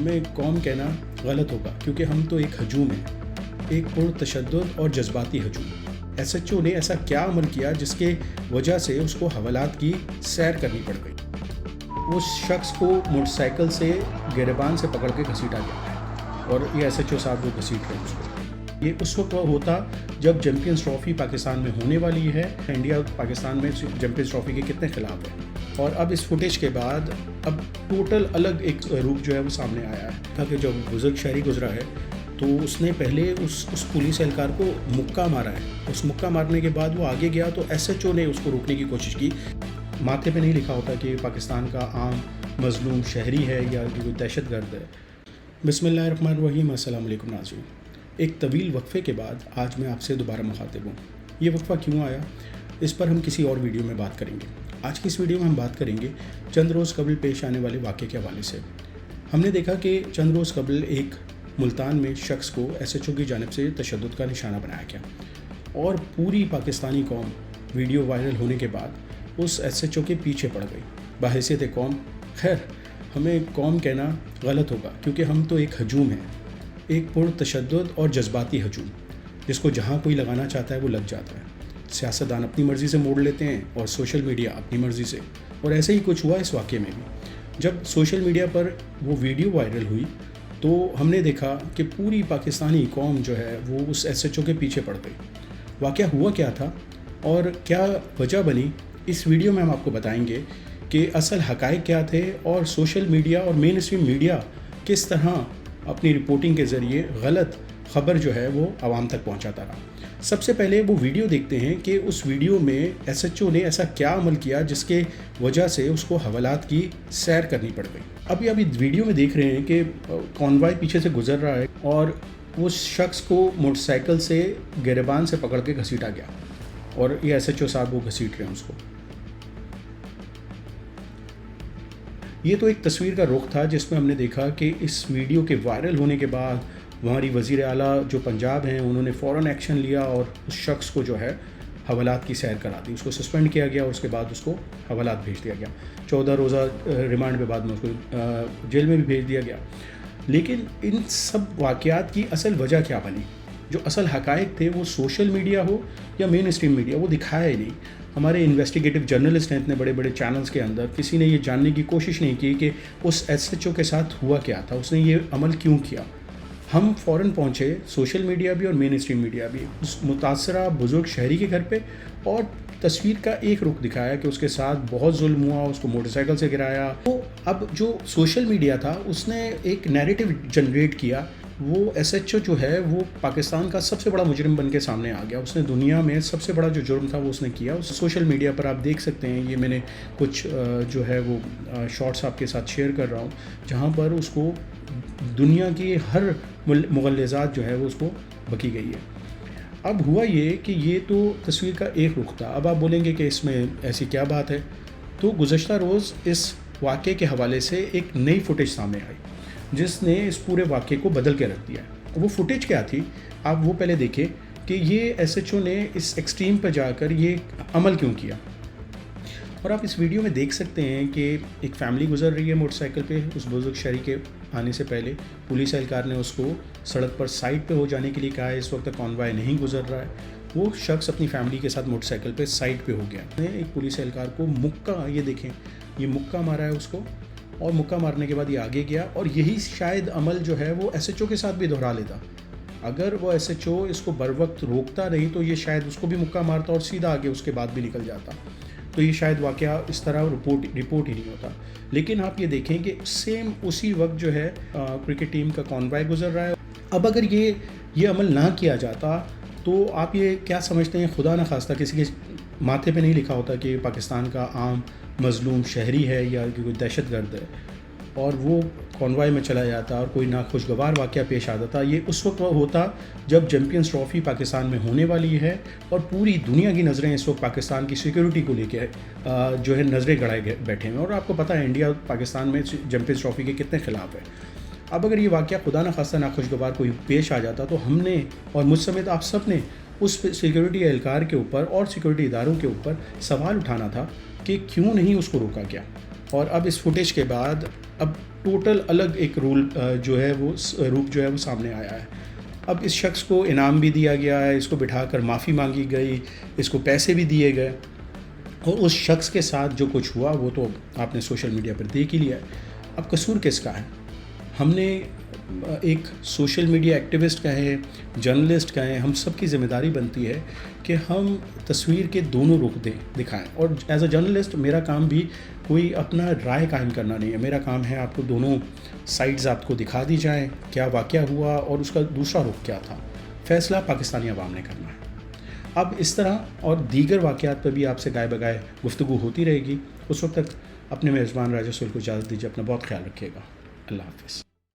ہمیں قوم کہنا غلط ہوگا کیونکہ ہم تو ایک ہجوم ہیں، ایک پرتشدد اور جذباتی ہجوم۔ ایس ایچ او نے ایسا کیا عمل کیا جس کے وجہ سے اس کو حوالات کی سیر کرنی پڑ گئی؟ اس شخص کو موٹر سائیکل سے گریبان سے پکڑ کے گھسیٹا گیا اور یہ ایس ایچ او صاحب وہ گھسیٹ رہے ہیں اس کو۔ یہ اس وقت ہوتا جب چیمپئنز ٹرافی پاکستان میں ہونے والی ہے۔ انڈیا پاکستان میں چیمپئنز ٹرافی کے کتنے خلاف ہے، اور اب اس فوٹیج کے بعد اب ٹوٹل الگ ایک روپ جو ہے وہ سامنے آیا ہے۔ تاکہ جب بزرگ شہری گزرا ہے تو اس نے پہلے اس پولیس اہلکار کو مکہ مارا ہے۔ اس مکہ مارنے کے بعد وہ آگے گیا تو ایس ایچ او نے اس کو روکنے کی کوشش کی۔ ماتھے پہ نہیں لکھا ہوتا کہ پاکستان کا عام مظلوم شہری ہے یا کوئی دہشت گرد ہے۔ بسم اللہ الرحمن الرحیم۔ السلام علیکم ناظرین، ایک طویل وقفے کے بعد آج میں آپ سے دوبارہ مخاطب ہوں۔ یہ وقفہ کیوں آیا اس پر ہم کسی اور ویڈیو میں بات کریں گے۔ آج کی اس ویڈیو میں ہم بات کریں گے چند روز قبل پیش آنے والے واقعے کے حوالے سے۔ ہم نے دیکھا کہ چند روز قبل ایک ملتان میں شخص کو ایس ایچ او کی جانب سے تشدد کا نشانہ بنایا گیا، اور پوری پاکستانی قوم ویڈیو وائرل ہونے کے بعد اس ایس ایچ او کے پیچھے پڑ گئی بحیثیت قوم۔ خیر، ہمیں قوم کہنا غلط ہوگا کیونکہ ہم تو ایک ہجوم ہیں، ایک پرتشدد اور جذباتی ہجوم، جس کو جہاں کوئی لگانا چاہتا ہے وہ لگ جاتا ہے۔ سیاستدان اپنی مرضی سے موڑ لیتے ہیں اور سوشل میڈیا اپنی مرضی سے، اور ایسے ہی کچھ ہوا اس واقعے میں بھی۔ جب سوشل میڈیا پر وہ ویڈیو وائرل ہوئی تو ہم نے دیکھا کہ پوری پاکستانی قوم جو ہے وہ اس ایس ایچ او کے پیچھے پڑ گئی۔ واقعہ ہوا کیا تھا اور کیا وجہ بنی، اس ویڈیو میں ہم آپ کو بتائیں گے کہ اصل حقائق کیا تھے، اور سوشل میڈیا اور مین اسٹریم میڈیا کس طرح اپنی رپورٹنگ کے ذریعے غلط خبر جو ہے وہ عوام تک پہنچاتا رہا۔ سب سے پہلے وہ ویڈیو دیکھتے ہیں کہ اس ویڈیو میں ایس ایچ او نے ایسا کیا عمل کیا جس کے وجہ سے اس کو حوالات کی سیر کرنی پڑ گئی۔ ابھی ویڈیو میں دیکھ رہے ہیں کہ کانوائے پیچھے سے گزر رہا ہے اور اس شخص کو موٹر سائیکل سے گریبان سے پکڑ کے گھسیٹا گیا، اور یہ ایس ایچ او صاحب وہ گھسیٹ رہے ہیں اس کو۔ یہ تو ایک تصویر کا رخ تھا جس میں ہم نے دیکھا کہ اس ویڈیو کے وائرل ہونے کے بعد ہماری وزیر اعلیٰ جو پنجاب ہیں انہوں نے فوراً ایکشن لیا اور اس شخص کو جو ہے حوالات کی سیر کرا دی۔ اس کو سسپینڈ کیا گیا اور اس کے بعد اس کو حوالات بھیج دیا گیا۔ 14 روزہ ریمانڈ کے بعد میں اس کو جیل میں بھی بھیج دیا گیا۔ لیکن ان سب واقعات کی اصل وجہ کیا بنی؟ جو اصل حقائق تھے وہ سوشل میڈیا ہو یا مین اسٹریم میڈیا، وہ دکھایا ہی نہیں۔ ہمارے انویسٹیگیٹو جرنلسٹ ہیں اتنے بڑے بڑے چینلز کے اندر، کسی نے یہ جاننے کی کوشش نہیں کی کہ اس ایس ایچ او کے ساتھ ہوا کیا تھا، اس نے یہ عمل کیوں کیا۔ ہم فوراً پہنچے، سوشل میڈیا بھی اور مین اسٹریم میڈیا بھی، اس متاثرہ بزرگ شہری کے گھر پہ، اور تصویر کا ایک رخ دکھایا کہ اس کے ساتھ بہت ظلم ہوا، اس کو موٹر سائیکل سے گرایا۔ تو اب جو سوشل میڈیا تھا اس نے ایک نیریٹو جنریٹ کیا، وہ ایس ایچ او جو ہے وہ پاکستان کا سب سے بڑا مجرم بن کے سامنے آ گیا۔ اس نے دنیا میں سب سے بڑا جو جرم تھا وہ اس نے کیا۔ اس سوشل میڈیا پر آپ دیکھ سکتے ہیں، یہ میں نے کچھ جو ہے وہ شارٹس آپ کے ساتھ شیئر کر رہا ہوں، جہاں پر اس کو دنیا کی ہر مغلظات جو ہے وہ اس کو بکی گئی ہے۔ اب ہوا یہ کہ یہ تو تصویر کا ایک رخ تھا۔ اب آپ بولیں گے کہ اس میں ایسی کیا بات ہے؟ تو گزشتہ روز اس واقعے کے حوالے سے ایک نئی فوٹیج سامنے آئی جس نے اس پورے واقعے کو بدل کے رکھ دیا ہے۔ وہ فوٹیج کیا تھی آپ وہ پہلے دیکھیں کہ یہ ایس ایچ او نے اس ایکسٹریم پہ جا کر یہ عمل کیوں کیا۔ اور آپ اس ویڈیو میں دیکھ سکتے ہیں کہ ایک فیملی گزر رہی ہے موٹر سائیکل پہ، اس بزرگ شہری کے آنے سے پہلے پولیس اہلکار نے اس کو سڑک پر سائڈ پہ ہو جانے کے لیے کہا ہے۔ اس وقت کانوائے نہیں گزر رہا ہے، وہ شخص اپنی فیملی کے ساتھ موٹر سائیکل پہ سائڈ پہ ہو گیا۔ ایک پولیس اہلکار کو مکہ، یہ دیکھیں یہ مکہ مارا ہے اس کو، اور مکہ مارنے کے بعد یہ آگے گیا، اور یہی شاید عمل جو ہے وہ ایس ایچ او کے ساتھ بھی دہرا لیتا۔ اگر وہ ایس ایچ او اس کو بر وقت روکتا نہیں تو یہ شاید اس کو بھی مکہ مارتا اور سیدھا آگے اس کے بعد بھی نکل جاتا، تو یہ شاید واقعہ اس طرح رپورٹ ہی نہیں ہوتا۔ لیکن آپ یہ دیکھیں کہ سیم اسی وقت جو ہے کرکٹ ٹیم کا کانوائے گزر رہا ہے۔ اب اگر یہ عمل نہ کیا جاتا تو آپ یہ کیا سمجھتے ہیں؟ خدا نخواستہ کسی کے ماتھے پہ نہیں لکھا ہوتا کہ پاکستان کا عام مظلوم شہری ہے یا کوئی دہشت گرد ہے، اور وہ کانوائے میں چلا جاتا اور کوئی ناخوشگوار واقعہ پیش آ جاتا۔ یہ اس وقت ہوتا جب چیمپئنز ٹرافی پاکستان میں ہونے والی ہے، اور پوری دنیا کی نظریں اس وقت پاکستان کی سیکیورٹی کو لے کے جو ہے نظریں گڑائے بیٹھے ہیں، اور آپ کو پتہ ہے انڈیا پاکستان میں چیمپئنز ٹرافی کے کتنے خلاف ہے۔ اب اگر یہ واقعہ خدا نخواستہ ناخوشگوار کوئی پیش آ جاتا تو ہم نے اور مجھ سمیت آپ سب نے اس سیکیورٹی اہلکار کے اوپر اور سیکیورٹی اداروں کے اوپر سوال اٹھانا تھا کہ کیوں نہیں اس کو روکا گیا۔ اور اب اس فوٹیج کے بعد اب ٹوٹل الگ ایک رول جو ہے وہ روپ جو ہے وہ سامنے آیا ہے. اب اس شخص کو انعام بھی دیا گیا ہے, اس کو بٹھا کر معافی مانگی گئی, اس کو پیسے بھی دیے گئے, اور اس شخص کے ساتھ جو کچھ ہوا وہ تو آپ نے سوشل میڈیا پر دیکھ ہی لیا ہے. اب قصور کس کا ہے؟ ہم نے ایک سوشل میڈیا ایکٹیوسٹ کہیں, جرنلسٹ کہیں, ہم سب کی ذمہ داری بنتی ہے کہ ہم تصویر کے دونوں رخ دکھائیں. اور ایز اے جرنلسٹ میرا کام بھی کوئی اپنا رائے قائم کرنا نہیں ہے, میرا کام ہے آپ کو دونوں سائڈز آپ کو دکھا دی جائیں, کیا واقعہ ہوا اور اس کا دوسرا رخ کیا تھا. فیصلہ پاکستانی عوام نے کرنا ہے. اب اس طرح اور دیگر واقعات پر بھی آپ سے گائے بگائے گفتگو ہوتی رہے گی. اس وقت تک اپنے میزبان راجہ سہیل کو اجازت دیجیے. اپنا بہت خیال رکھیے گا. اللہ حافظ.